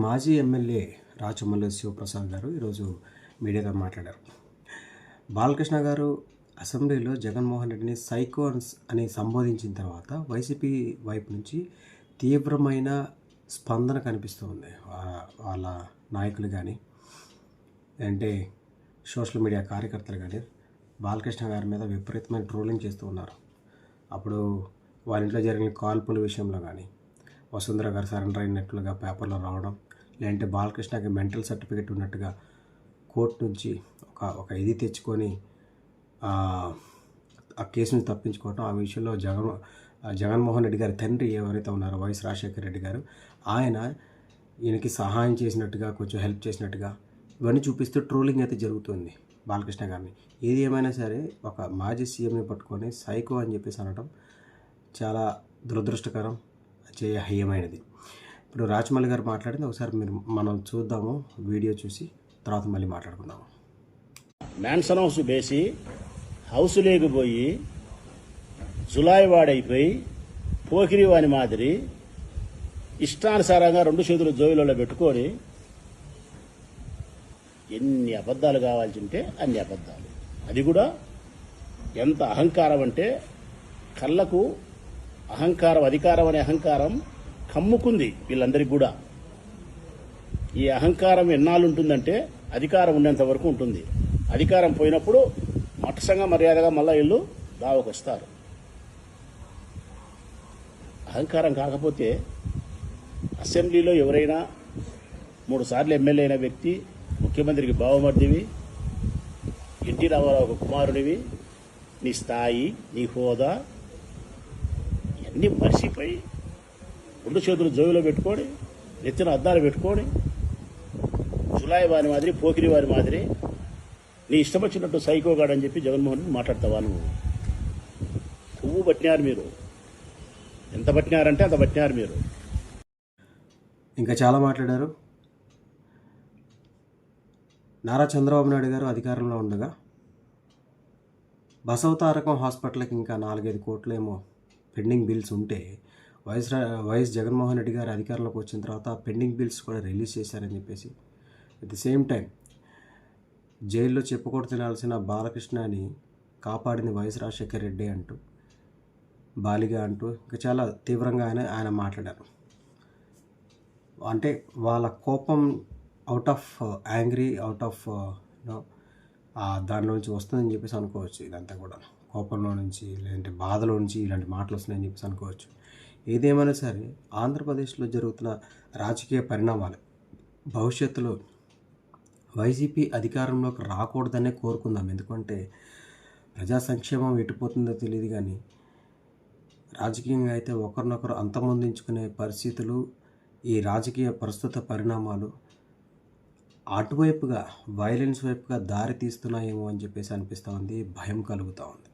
మాజీ ఎమ్మెల్యే రాచమల్లు శివప్రసాద్ గారు ఈరోజు మీడియాతో మాట్లాడారు. బాలకృష్ణ గారు అసెంబ్లీలో జగన్మోహన్ రెడ్డిని సైకోన్స్ అని సంబోధించిన తర్వాత వైసీపీ వైపు నుంచి తీవ్రమైన స్పందన కనిపిస్తుంది. వాళ్ళ నాయకులు కానీ అంటే సోషల్ మీడియా కార్యకర్తలు కానీ బాలకృష్ణ గారి మీద విపరీతమైన ట్రోలింగ్ చేస్తూ ఉన్నారు. అప్పుడు వాళ్ళ ఇంట్లో జరిగిన కాల్పుల విషయంలో కానీ వసుంధర గారు సరెండర్ అయినట్లుగా పేపర్లో రావడం, లేదంటే బాలకృష్ణకి మెంటల్ సర్టిఫికేట్ ఉన్నట్టుగా కోర్టు నుంచి ఒక ఇది తెచ్చుకొని ఆ కేసుని తప్పించుకోవటం, ఆ విషయంలో జగన్మోహన్ రెడ్డి గారి తండ్రి ఎవరైతే ఉన్నారో వైఎస్ రాజశేఖర రెడ్డి గారు ఆయన ఈయనకి సహాయం చేసినట్టుగా, కొంచెం హెల్ప్ చేసినట్టుగా ఇవన్నీ చూపిస్తూ ట్రోలింగ్ అయితే జరుగుతుంది బాలకృష్ణ గారిని. ఏది ఏమైనా సరే ఒక మాజీ సీఎంని పట్టుకొని సైకో అని చెప్పేసి అనడం చాలా దురదృష్టకరం, హేయమైనది. ఇప్పుడు రాచమల్లి గారు మాట్లాడింది ఒకసారి మనం చూద్దాము, వీడియో చూసి తర్వాత మళ్ళీ మాట్లాడుకుందాము. మ్యాన్సన్ హౌస్ వేసి హౌస్ లేకపోయి జులాయి వాడైపోయి పోకిరి వాని మాదిరి ఇష్టానుసారంగా 2 చేతులు జోబులలో పెట్టుకొని ఎన్ని అబద్ధాలు కావాల్సి ఉంటే అన్ని అబద్ధాలు. అది కూడా ఎంత అహంకారం అంటే కళ్ళకు అహంకారం, అధికారం అనే అహంకారం కమ్ముకుంది వీళ్ళందరికీ కూడా. ఈ అహంకారం ఎన్నాళ్ళు ఉంటుందంటే అధికారం ఉండేంత వరకు ఉంటుంది. అధికారం పోయినప్పుడు మట్టసంగా మర్యాదగా మళ్ళా వీళ్ళు దావకు వస్తారు. అహంకారం కాకపోతే అసెంబ్లీలో ఎవరైనా 3 సార్లు ఎమ్మెల్యే అయిన వ్యక్తి, ముఖ్యమంత్రికి బావమర్దివి, ఎన్టీ రామారావు కుమారుడివి, నీ స్థాయి, నీ హోదా ఇవన్నీ మర్చిపోయి 2 చేతులు జోబులో పెట్టుకొని నెత్తిన అద్దాలు పెట్టుకొని జులాయి వారి మాదిరి, పోకిరి వారి మాదిరి నీ ఇష్టం వచ్చినట్టు సైకోగాడని చెప్పి జగన్మోహన్ రెడ్డి మాట్లాడతావా? పువ్వు పట్టినారు మీరు, ఎంత పట్టినారంటే అంత పట్టినారు మీరు. ఇంకా చాలా మాట్లాడారు. నారా చంద్రబాబు నాయుడు గారు అధికారంలో ఉండగా బసవతారకం హాస్పిటల్కి ఇంకా 4-5 కోట్లేమో పెండింగ్ బిల్స్ ఉంటే వైఎస్ జగన్మోహన్ రెడ్డి గారు అధికారంలోకి వచ్చిన తర్వాత పెండింగ్ బిల్స్ కూడా రిలీజ్ చేశారని చెప్పేసి, అట్ ది సేమ్ టైం జైల్లో చెప్పుకోడు తినాల్సిన బాలకృష్ణని కాపాడింది వైఎస్ రాజశేఖర రెడ్డి అంటూ, బాలిగా అంటూ ఇంకా చాలా తీవ్రంగా ఆయన మాట్లాడారు. అంటే వాళ్ళ కోపం out of angry, out of దానిలో నుంచి వస్తుందని చెప్పేసి అనుకోవచ్చు. ఇదంతా కూడా కోపంలో నుంచి, లేదంటే బాధలో నుంచి ఇలాంటి మాటలు వస్తున్నాయని చెప్పేసి అనుకోవచ్చు. ఏదేమైనా సరే ఆంధ్రప్రదేశ్లో జరుగుతున్న రాజకీయ పరిణామాలు భవిష్యత్తులో వైసీపీ అధికారంలోకి రాకూడదనే కోరుకుందాం. ఎందుకంటే ప్రజా సంక్షేమం ఎటుపోతుందో తెలియదు, కానీ రాజకీయంగా అయితే ఒకరినొకరు అంతమొందించుకునే పరిస్థితులు, ఈ రాజకీయ ప్రస్తుత పరిణామాలు అటువైపుగా వైలెన్స్ వైపుగా దారి తీస్తున్నాయేమో అని చెప్పేసి అనిపిస్తూ ఉంది, భయం కలుగుతూ ఉంది.